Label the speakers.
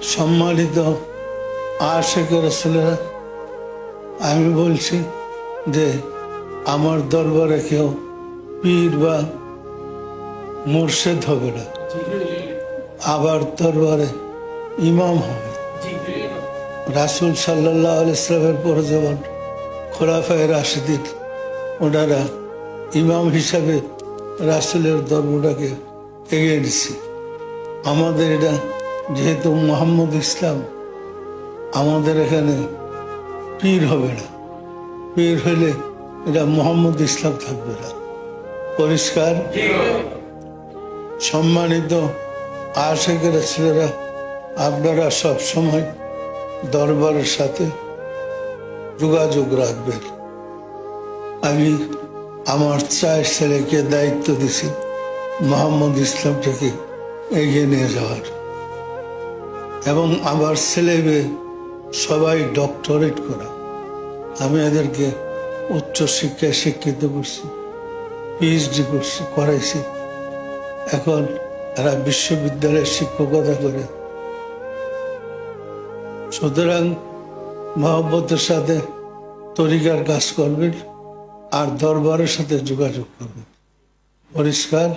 Speaker 1: সম্মানিত আশিকে রাসূলেরা, আমি বলছি যে আমার দরবারে কেউ পীর বা মুর্শিদ হবে না, আবার দরবারে ইমাম হবে। রাসূল সাল্লাল্লাহু আলাইহি ওয়াসাল্লামের পরে যেমন খোলাফায়ে রাশিদিন ওনারা ইমাম হিসাবে রাসূলের ধর্মটাকে এগিয়ে নিচ্ছে, আমাদের এটা যেহেতু মুহাম্মদ ইসলাম, আমাদের এখানে পীর হবে না। পীর হইলে এটা মুহাম্মদ ইসলাম থাকবে না। পরিষ্কার? সম্মানিত আশিকে রাসূলেরা, আপনারা সব সময় দরবারের সাথে যোগাযোগ রাখবেন। আমি আমার 4 ছেলেকে দায়িত্ব দিছি মুহাম্মদ ইসলামটাকে এগিয়ে নিয়ে যাওয়ার, এবং আমার ছেলে মেয়ে সবাই ডক্টরেট করা। আমি এদেরকে উচ্চ শিক্ষায় শিক্ষিত করছি, পিএইচডি করছি, করাইছি। এখন এরা বিশ্ববিদ্যালয়ের শিক্ষকতা করে। সুতরাং মহব্বতের সাথে তরিকার কাজ করবেন আর দরবারের সাথে যোগাযোগ করবেন। পরিষ্কার?